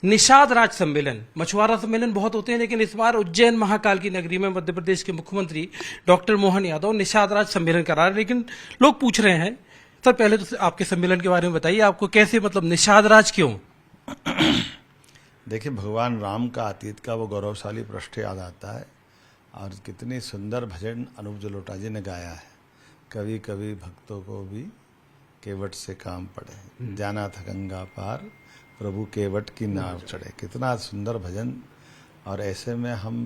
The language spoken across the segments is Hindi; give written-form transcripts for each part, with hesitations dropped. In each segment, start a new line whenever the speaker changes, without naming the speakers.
निषाद राज सम्मेलन, मछुआरा सम्मेलन बहुत होते हैं, लेकिन इस बार उज्जैन महाकाल की नगरी में मध्य प्रदेश के मुख्यमंत्री डॉक्टर मोहन यादव निषाद राज सम्मेलन करा रहे हैं। लेकिन लोग पूछ रहे हैं, सर पहले तो आपके सम्मेलन के बारे में बताइए, आपको कैसे मतलब निषाद राज क्यों?
देखिए, भगवान राम का अतीत का वो गौरवशाली पृष्ठ याद आता है और कितनी सुंदर भजन अनूप जलोटा जी ने गाया है। कभी कभी भक्तों को भी केवट से काम पड़े, जाना था गंगा पार, प्रभु केवट की नाव चढ़े। कितना सुंदर भजन। और ऐसे में हम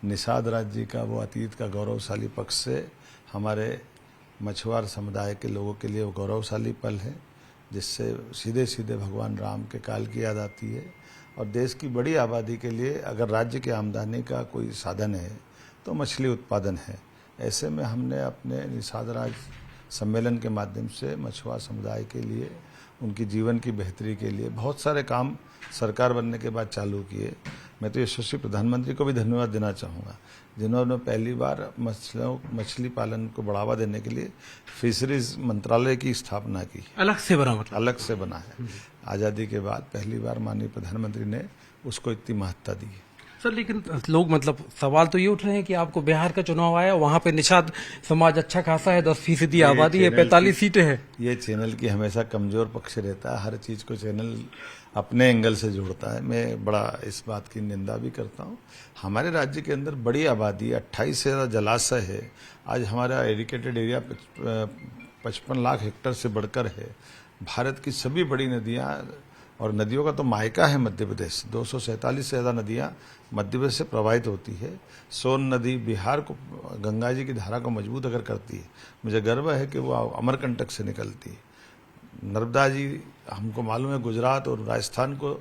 निषाद राज जी का वो अतीत का गौरवशाली पक्ष से हमारे मछुआर समुदाय के लोगों के लिए वो गौरवशाली पल है, जिससे सीधे सीधे भगवान राम के काल की याद आती है। और देश की बड़ी आबादी के लिए अगर राज्य की आमदनी का कोई साधन है तो मछली उत्पादन है। ऐसे में हमने अपने निषाद राज सम्मेलन के माध्यम से मछुआरा समुदाय के लिए, उनकी जीवन की बेहतरी के लिए बहुत सारे काम सरकार बनने के बाद चालू किए। मैं तो यशस्वी प्रधानमंत्री को भी धन्यवाद देना चाहूँगा, जिन्होंने पहली बार मछली पालन को बढ़ावा देने के लिए फिशरीज मंत्रालय की स्थापना की।
अलग से बना, मतलब
अलग से बना है। आज़ादी के बाद पहली बार माननीय प्रधानमंत्री ने उसको इतनी महत्ता दी।
सर लेकिन लोग मतलब सवाल तो ये उठ रहे हैं कि आपको बिहार का चुनाव आया, वहां पे निषाद समाज अच्छा खासा है, 10% आबादी है, 45 सीटें हैं।
ये चैनल की हमेशा कमजोर पक्ष रहता है, हर चीज को चैनल अपने एंगल से जोड़ता है। मैं बड़ा इस बात की निंदा भी करता हूँ। हमारे राज्य के अंदर बड़ी आबादी, 28 से ज़्यादा जलाशय है। आज हमारा एडिकेटेड एरिया 55 लाख हेक्टेयर से बढ़कर है। भारत की सभी बड़ी नदियाँ और नदियों का तो मायका है मध्य प्रदेश। 247 से ज़्यादा नदियाँ मध्य प्रदेश से प्रवाहित होती है। सोन नदी बिहार को, गंगा जी की धारा को मजबूत अगर करती है, मुझे गर्व है कि वो अमरकंटक से निकलती है। नर्मदा जी हमको मालूम है गुजरात और राजस्थान को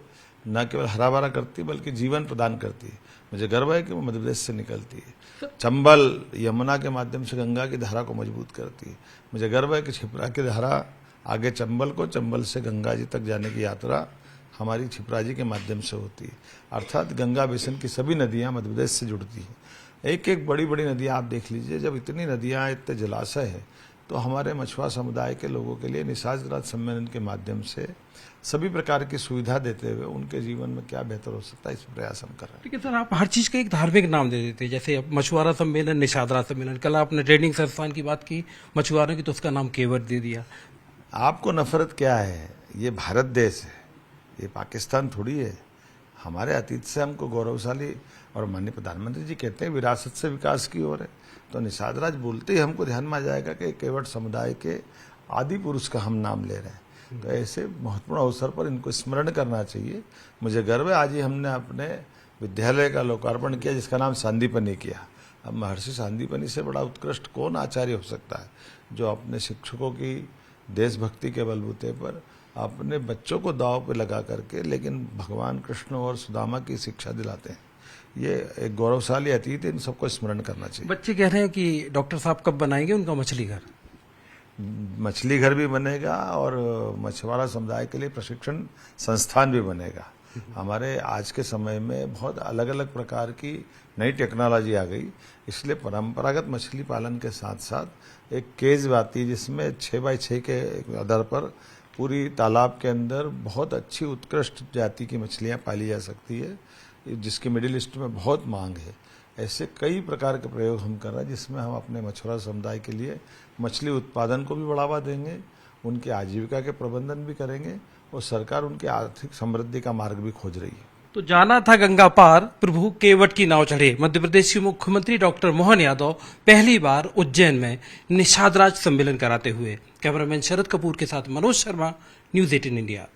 न केवल हरा भरा करती बल्कि जीवन प्रदान करती है। मुझे गर्व है कि वो मध्य प्रदेश से निकलती है। चंबल यमुना के माध्यम से गंगा की धारा को मजबूत करती है। मुझे गर्व है कि छिपरा की धारा आगे चंबल को, चंबल से गंगा जी तक जाने की यात्रा हमारी छिपरा जी के माध्यम से होती है। अर्थात गंगा बेसिन की सभी नदियां मध्य प्रदेश से जुड़ती हैं। एक एक बड़ी बड़ी नदियां आप देख लीजिए। जब इतनी नदियां, इतने जलाशय है, तो हमारे मछुआरा समुदाय के लोगों के लिए निषाद राज सम्मेलन के माध्यम से सभी प्रकार की सुविधा देते हुए उनके जीवन में क्या बेहतर हो सकता है, इस प्रयास हम कर रहे हैं।
ठीक है सर, आप हर चीज का एक धार्मिक नाम दे देते हैं, जैसे मछुआरा सम्मेलन, निषाद राज सम्मेलन। कल आपने ट्रेनिंग संस्थान की बात की मछुआरों की, तो उसका नाम केवट दे दिया।
आपको नफरत क्या है? ये भारत देश है, ये पाकिस्तान थोड़ी है। हमारे अतीत से हमको गौरवशाली, और माननीय प्रधानमंत्री जी कहते हैं विरासत से विकास की ओर है, तो निषाद राज बोलते ही हमको ध्यान में आ जाएगा कि केवट समुदाय के आदि पुरुष का हम नाम ले रहे हैं। तो ऐसे महत्वपूर्ण अवसर पर इनको स्मरण करना चाहिए। मुझे गर्व है, आज ही हमने अपने विद्यालय का लोकार्पण किया जिसका नाम सांदीपनि किया। अब महर्षि सांदीपनि से बड़ा उत्कृष्ट कौन आचार्य हो सकता है, जो अपने शिक्षकों की देशभक्ति के बलबूते पर अपने बच्चों को दाव पे लगा करके, लेकिन भगवान कृष्ण और सुदामा की शिक्षा दिलाते हैं। ये एक गौरवशाली अतीत है, इन सबको स्मरण करना चाहिए।
बच्चे कह रहे हैं कि डॉक्टर साहब कब बनाएंगे उनका मछली घर?
मछली घर भी बनेगा और मछुआरा समुदाय के लिए प्रशिक्षण संस्थान भी बनेगा। हमारे आज के समय में बहुत अलग अलग प्रकार की नई टेक्नोलॉजी आ गई, इसलिए परंपरागत मछली पालन के साथ साथ एक केज आती है जिसमें 6x6 के आधार पर पूरी तालाब के अंदर बहुत अच्छी उत्कृष्ट जाति की मछलियां पाली जा सकती है, जिसकी मिडिल ईस्ट में बहुत मांग है। ऐसे कई प्रकार के प्रयोग हम कर रहे हैं, जिसमें हम अपने मछुआरा समुदाय के लिए मछली उत्पादन को भी बढ़ावा देंगे, उनकी आजीविका के प्रबंधन भी करेंगे, और सरकार उनकी आर्थिक समृद्धि का मार्ग भी खोज रही है।
तो जाना था गंगा पार, प्रभु केवट की नाव चढ़े। मध्य प्रदेश के मुख्यमंत्री डॉक्टर मोहन यादव पहली बार उज्जैन में निषाद राज सम्मेलन कराते हुए। कैमरामैन शरद कपूर के साथ मनोज शर्मा, न्यूज़ 18 इंडिया।